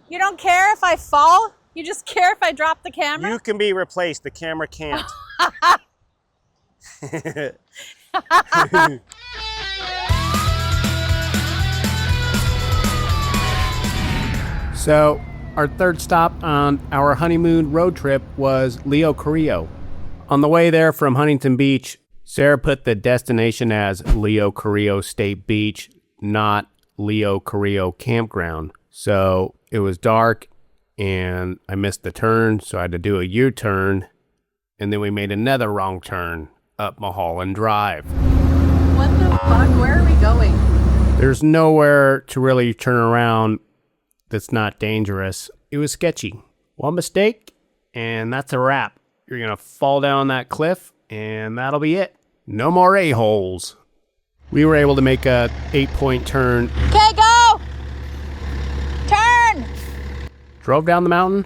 You don't care if I fall? You just care if I drop the camera? You can be replaced. The camera can't. So, our third stop on our honeymoon road trip was Leo Carrillo. On the way there from Huntington Beach, Sarah put the destination as Leo Carrillo State Beach, not Leo Carrillo Campground. So, it was dark and I missed the turn, so I had to do a U-turn, and then we made another wrong turn up Mulholland Drive. What the fuck? Where are we going? There's nowhere to really turn around that's not dangerous. It was sketchy. One mistake, and that's a wrap. You're gonna fall down that cliff, and that'll be it. No more a-holes. We were able to make a 8-point turn. Okay, go! Turn! Drove down the mountain,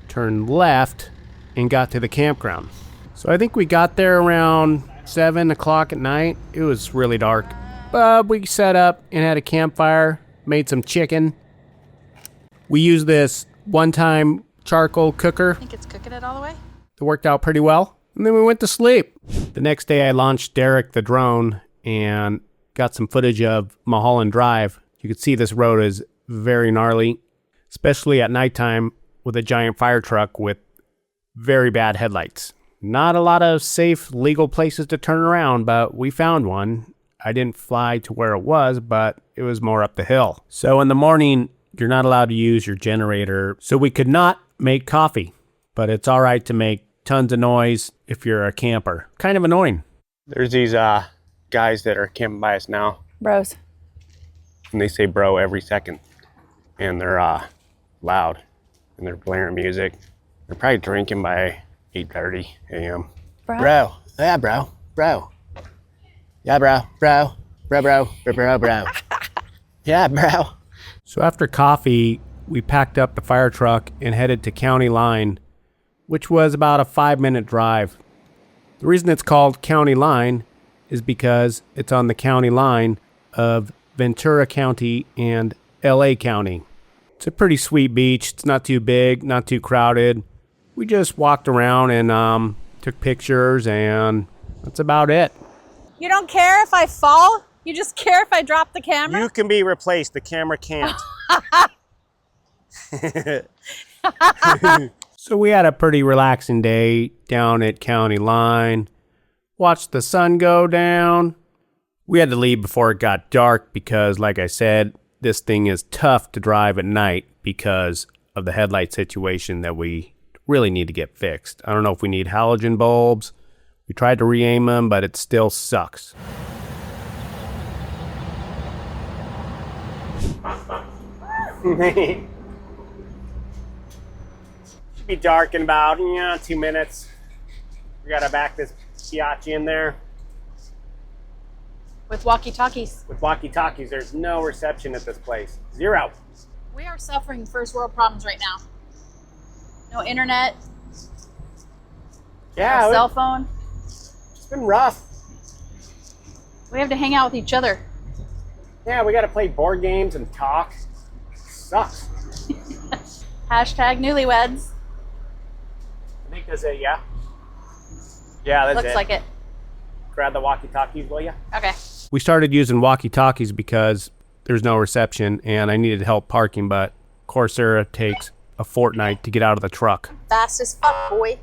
turned left, and got to the campground. So I think we got there around 7 o'clock at night. It was really dark. But we set up and had a campfire, made some chicken. We used this one-time charcoal cooker. I think it's cooking it all the way. It worked out pretty well. And then we went to sleep. The next day I launched Derek the drone and got some footage of Mulholland Drive. You could see this road is very gnarly, especially at nighttime with a giant fire truck with very bad headlights. Not a lot of safe, legal places to turn around, but we found one. I didn't fly to where it was, but it was more up the hill. So in the morning, you're not allowed to use your generator. So we could not make coffee, but it's all right to make tons of noise if you're a camper. Kind of annoying. There's these guys that are camping by us now. Bros. And they say bro every second. And they're loud. And they're blaring music. They're probably drinking by 8:30 a.m. Bro. Yeah, bro. Bro. Yeah, bro. Bro. Bro, bro. Bro, bro, bro. Yeah, bro. So after coffee, we packed up the fire truck and headed to County Line, which was about a 5-minute drive. The reason it's called County Line is because it's on the county line of Ventura County and LA County. It's a pretty sweet beach. It's not too big, not too crowded. We just walked around and took pictures, and that's about it. You don't care if I fall? You just care if I drop the camera? You can be replaced. The camera can't. So we had a pretty relaxing day down at County Line. Watched the sun go down. We had to leave before it got dark because, like I said, this thing is tough to drive at night because of the headlight situation that we really need to get fixed. I don't know if we need halogen bulbs. We tried to re-aim them, but it still sucks. Should be dark in about 2 minutes. We gotta back this biatch in there. With walkie-talkies. With walkie-talkies, there's no reception at this place. Zero. We are suffering first world problems right now. No internet. Yeah. No cell phone. It's been rough. We have to hang out with each other. Yeah, we gotta play board games and talk. Sucks. Hashtag newlyweds. I think that's it, yeah? Yeah, that's Looks it. like it. Grab the walkie-talkies, will ya? Okay. We started using walkie-talkies because there's no reception and I needed help parking, but Coursera takes a fortnight to get out of the truck. Fast as fuck, boy.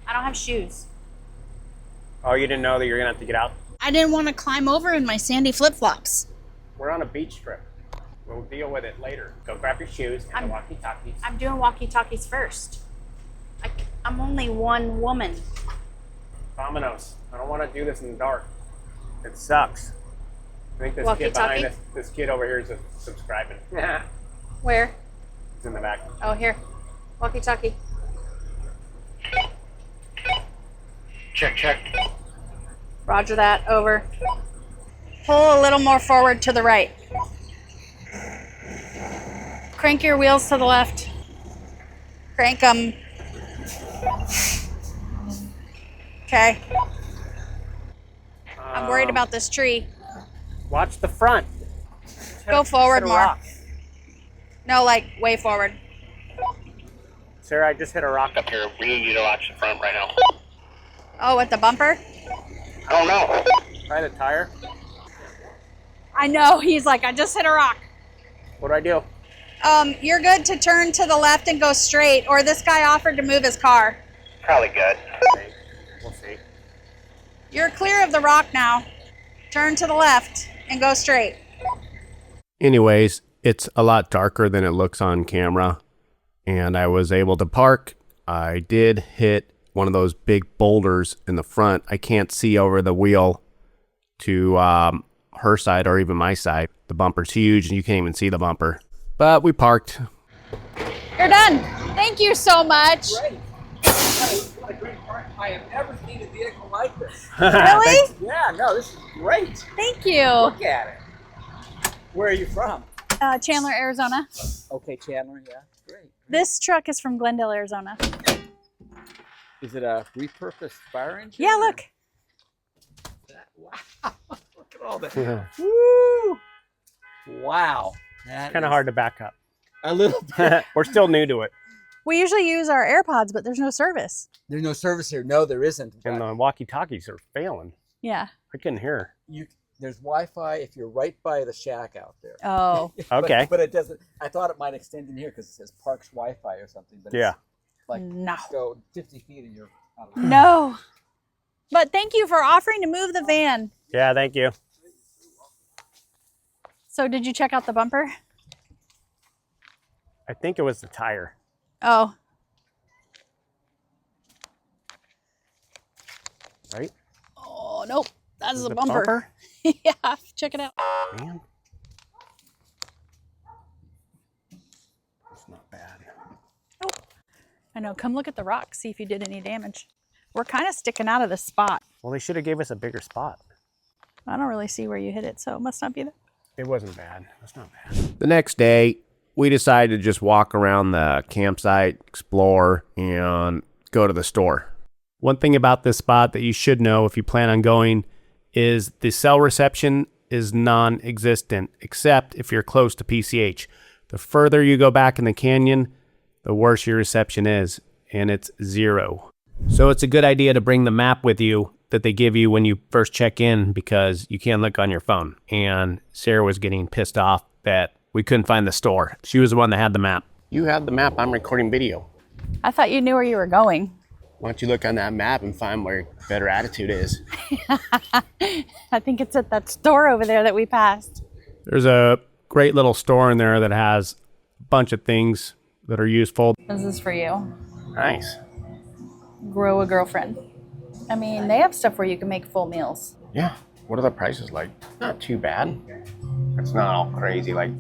I don't have shoes. Oh, you didn't know that you're gonna have to get out? I didn't want to climb over in my sandy flip-flops. We're on a beach trip. We'll deal with it later. Go grab your shoes and the walkie-talkies. I'm doing walkie-talkies first. I'm only one woman. Vamonos. I don't want to do this in the dark. It sucks. I think this kid Walkie-talkie? behind us, this kid over here is subscribing. Where? He's in the back. Oh, here. Walkie-talkie. Check, check. Roger that. Over. Pull a little more forward to the right. Crank your wheels to the left. Crank them. Okay. I'm worried about this tree. Watch the front. Go forward Hit a more. rock. No, like way forward. Sarah, I just hit a rock up here. We need you to watch the front right now. Oh, with the bumper? I don't know. Try the tire. I know. He's like, I just hit a rock. What do I do? You're good to turn to the left and go straight, or this guy offered to move his car. Probably good. We'll see. You're clear of the rock now. Turn to the left and go straight. Anyways, it's a lot darker than it looks on camera, and I was able to park. I did hit one of those big boulders in the front. I can't see over the wheel to her side or even my side. The bumper's huge and you can't even see the bumper. But we parked. You're done. Thank you so much. Great. What a great park. I have never seen a vehicle like this. Really? Yeah, no, this is great. Thank you. Look at it. Where are you from? Chandler, Arizona. Okay, Chandler, yeah, great. This truck is from Glendale, Arizona. Is it a repurposed fire engine? Yeah, look. Wow, look at all that. Yeah. Woo! Wow. It's kind of hard to back up. A little bit. We're still new to it. We usually use our AirPods, but there's no service. There's no service here. No, there isn't. And the walkie-talkies are failing. Yeah. I couldn't hear. There's Wi-Fi if you're right by the shack out there. Oh. Okay. But it doesn't. I thought it might extend in here because it says Parks Wi-Fi or something. But Yeah. It's like No. go 50 feet and you're out of No. But thank you for offering to move the van. Yeah, thank you. So did you check out the bumper? I think it was the tire. Oh. Right? Oh, nope. That's Is the it bumper. Yeah, check it out. Man. It's not bad. I know. Come look at the rocks, see if you did any damage. We're kind of sticking out of the spot. Well, they should have gave us a bigger spot. I don't really see where you hit it, so it must not be that. It wasn't bad. It's not bad. The next day, we decided to just walk around the campsite, explore, and go to the store. One thing about this spot that you should know if you plan on going is the cell reception is non-existent, except if you're close to PCH. The further you go back in the canyon, the worse your reception is, and it's 0. So it's a good idea to bring the map with you that they give you when you first check in because you can't look on your phone. And Sarah was getting pissed off that we couldn't find the store. She was the one that had the map. You have the map. I'm recording video. I thought you knew where you were going. Why don't you look on that map and find where better attitude is? I think it's at that store over there that we passed. There's a great little store in there that has a bunch of things that are useful. This is for you. Nice. Grow a girlfriend. I mean, they have stuff where you can make full meals. Yeah. What are the prices like? Not too bad. It's not all crazy like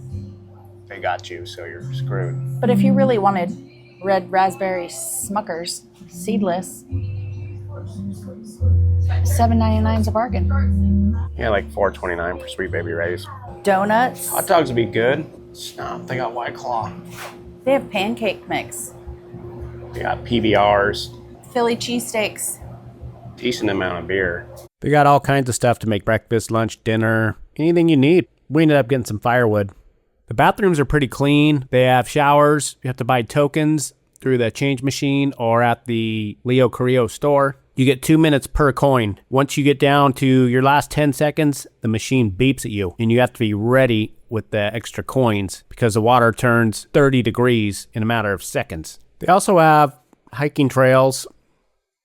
they got you, so you're screwed. But if you really wanted red raspberry Smuckers, seedless, $7.99's a bargain. Yeah, like $4.29 for Sweet Baby Ray's. Donuts. Hot dogs would be good. Snap, they got White Claw. They have pancake mix. They got PBRs. Philly cheesesteaks. Decent amount of beer. They got all kinds of stuff to make breakfast, lunch, dinner, anything you need. We ended up getting some firewood. The bathrooms are pretty clean. They have showers. You have to buy tokens through the change machine or at the Leo Carrillo store. You get 2 minutes per coin. Once you get down to your last 10 seconds, the machine beeps at you and you have to be ready with the extra coins because the water turns 30 degrees in a matter of seconds. They also have hiking trails.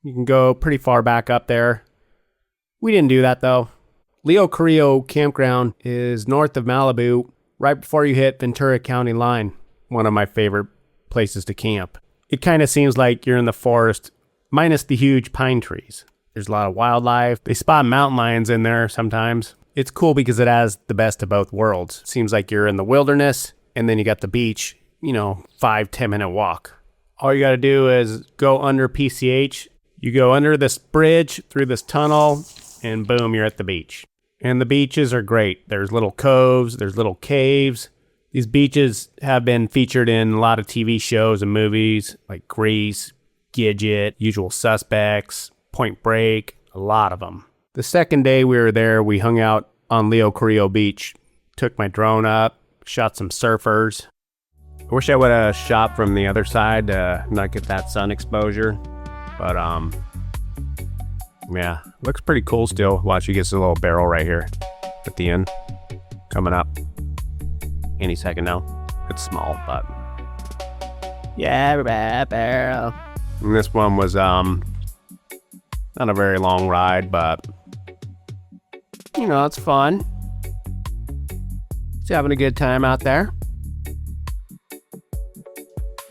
You can go pretty far back up there. We didn't do that though. Leo Carrillo Campground is north of Malibu, right before you hit Ventura County line. One of my favorite places to camp. It kind of seems like you're in the forest, minus the huge pine trees. There's a lot of wildlife. They spot mountain lions in there sometimes. It's cool because it has the best of both worlds. Seems like you're in the wilderness, and then you got the beach, 5-10 minute walk. All you got to do is go under PCH. You go under this bridge, through this tunnel, and boom, you're at the beach. And the beaches are great. There's little coves, there's little caves. These beaches have been featured in a lot of TV shows and movies like Grease, Gidget, Usual Suspects, Point Break, a lot of them. The second day we were there, we hung out on Leo Carrillo Beach, took my drone up, shot some surfers. I wish I would have shot from the other side to not get that sun exposure. But yeah, looks pretty cool still. Watch, you get a little barrel right here at the end coming up any second now. It's small, but yeah, barrel. And this one was not a very long ride, but you know, it's fun. It's having a good time out there.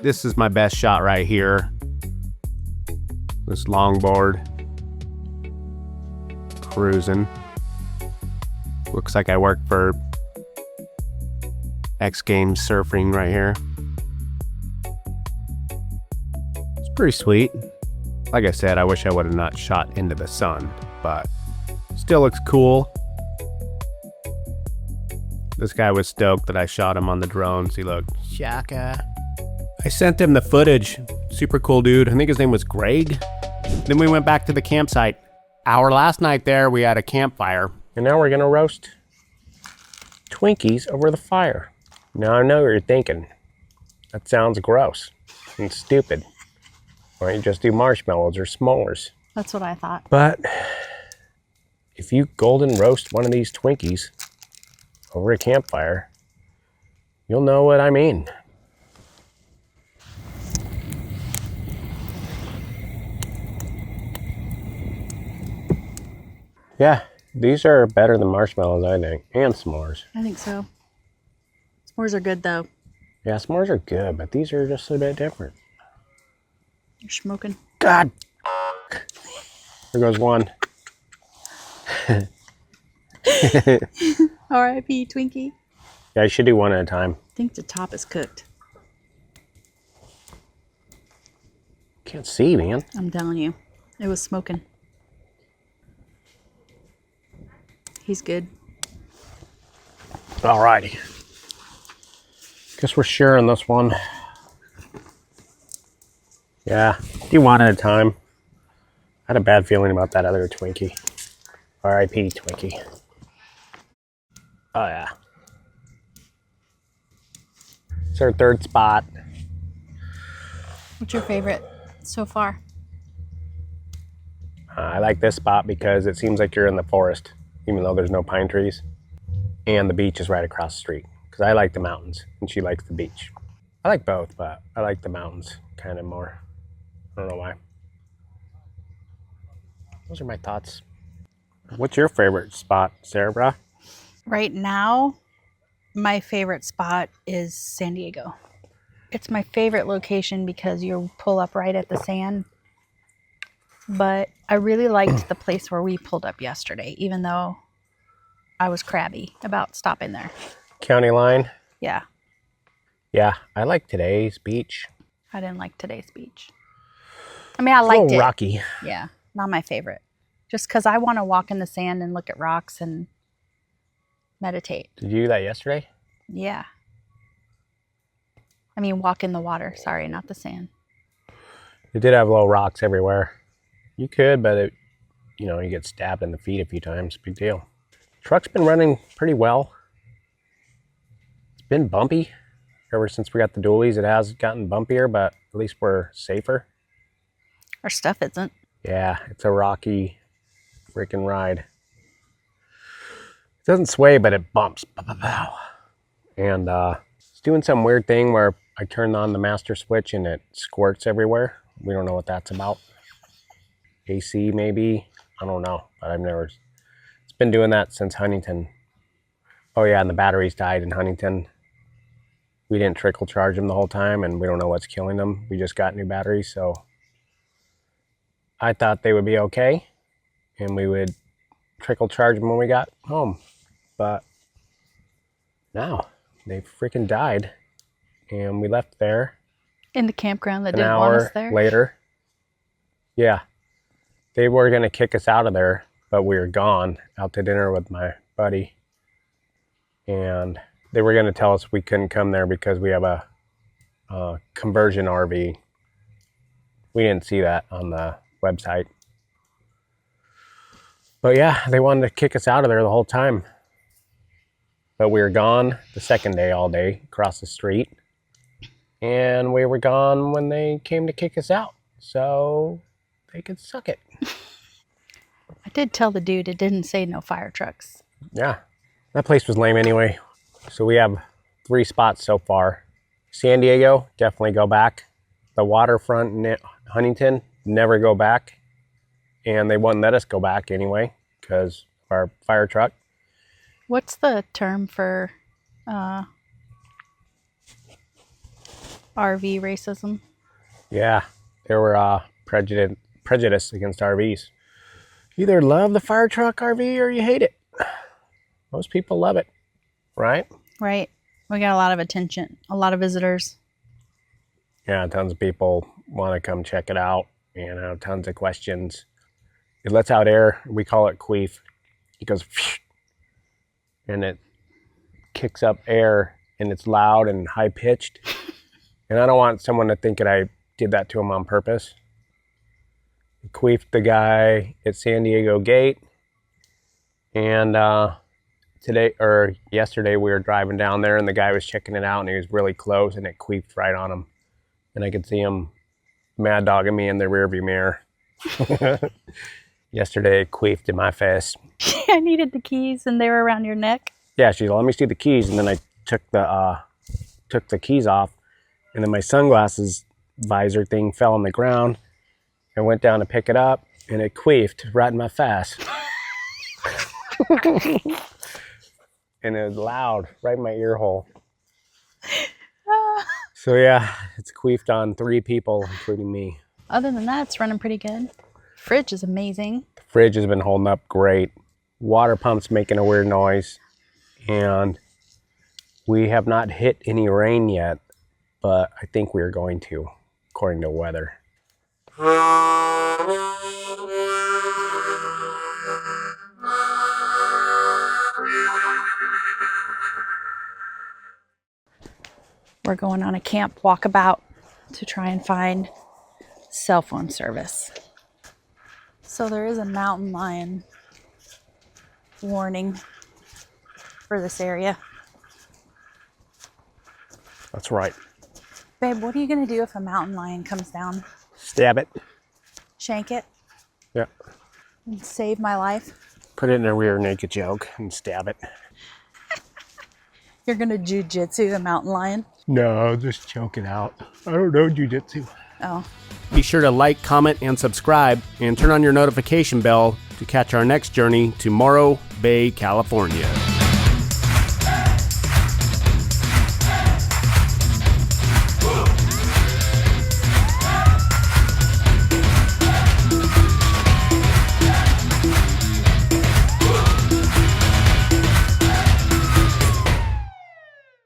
This is my best shot right here. This longboard cruising. Looks like I work for X Games surfing right here. It's pretty sweet. Like I said, I wish I would have not shot into the sun, but still looks cool. This guy was stoked that I shot him on the drones. He looked shaka. I sent him the footage. Super cool dude. I think his name was Greg. Then we went back to the campsite. Our last night there, we had a campfire. And now we're gonna roast Twinkies over the fire. Now I know what you're thinking. That sounds gross and stupid. Why don't you just do marshmallows or s'mores? That's what I thought. But if you golden roast one of these Twinkies over a campfire, you'll know what I mean. Yeah, these are better than marshmallows, I think, and s'mores. I think so. S'mores are good though. Yeah, s'mores are good, but these are just a bit different. You're smoking. God! There goes one. R.I.P. Twinkie. Yeah, I should do one at a time. I think the top is cooked. Can't see, man. I'm telling you. It was smoking. He's good. Alrighty. Guess we're sharing this one. Yeah, do one at a time. I had a bad feeling about that other Twinkie. R.I.P. Twinkie. Oh yeah. It's our third spot. What's your favorite so far? I like this spot because it seems like you're in the forest, even though there's no pine trees. And the beach is right across the street. Because I like the mountains, and she likes the beach. I like both, but I like the mountains kind of more. I don't know why. Those are my thoughts. What's your favorite spot, Sarah? Right now, my favorite spot is San Diego. It's my favorite location because you pull up right at the sand. But I really liked the place where we pulled up yesterday, even though I was crabby about stopping there. County line? Yeah, Yeah, I like today's beach. I didn't like today's beach. I mean, I It's a liked little it. rocky. Yeah, not my favorite. Just because I want to walk in the sand and look at rocks and meditate. Did you do that yesterday? Yeah. I mean, walk in the water. Sorry, not the sand. It did have little rocks everywhere. You could, but it, you know, you get stabbed in the feet a few times. Big deal. Truck's been running pretty well. It's been bumpy. Ever since we got the dualies, it has gotten bumpier, but at least we're safer. Our stuff isn't. Yeah, it's a rocky freaking ride. It doesn't sway, but it bumps. And it's doing some weird thing where I turn on the master switch and it squirts everywhere. We don't know what that's about. AC maybe? I don't know, but I've never... It's been doing that since Huntington. Oh yeah, and the batteries died in Huntington. We didn't trickle charge them the whole time, and we don't know what's killing them. We just got new batteries, so I thought they would be okay, and we would trickle charge them when we got home. But now they freaking died, and we left there In the campground that an didn't want us hour there. later. Yeah, they were gonna kick us out of there, but we were gone out to dinner with my buddy, and they were going to tell us we couldn't come there because we have a conversion RV. We didn't see that on the website. But yeah, they wanted to kick us out of there the whole time. But we were gone the second day all day across the street. And we were gone when they came to kick us out. So they could suck it. I did tell the dude it didn't say no fire trucks. Yeah, that place was lame anyway. So we have 3 spots so far. San Diego, definitely go back. The waterfront in Huntington, never go back. And they wouldn't let us go back anyway because of our fire truck. What's the term for RV racism? Yeah, there were prejudice against RVs. You either love the fire truck RV or you hate it. Most people love it, right? Right. We got a lot of attention, a lot of visitors. Yeah, tons of people want to come check it out and have tons of questions. It lets out air. We call it queef. It goes and it kicks up air and it's loud and high pitched. And I don't want someone to think that I did that to him on purpose. It queefed the guy at San Diego Gate. And yesterday we were driving down there and the guy was checking it out and he was really close and it queefed right on him. And I could see him mad dogging me in the rearview mirror. Yesterday it queefed in my face. I needed the keys and they were around your neck. Yeah, she's like, let me see the keys. And then I took the keys off and then my sunglasses visor thing fell on the ground. I went down to pick it up and it queefed right in my face. And it was loud right in my ear hole. So yeah, it's queefed on 3 people, including me. Other than that, it's running pretty good. Fridge is amazing. The fridge has been holding up great. Water pump's making a weird noise. And we have not hit any rain yet, but I think we're going to, according to weather. We're going on a camp walkabout to try and find cell phone service. So there is a mountain lion warning for this area. That's right. Babe, what are you going to do if a mountain lion comes down? Stab it. Shank it? Yeah. And save my life? Put it in a rear naked choke and stab it. You're going to jujitsu the mountain lion? No, just choke it out. I don't know jujitsu. Oh. Be sure to like, comment, and subscribe, and turn on your notification bell to catch our next journey to Morro Bay, California.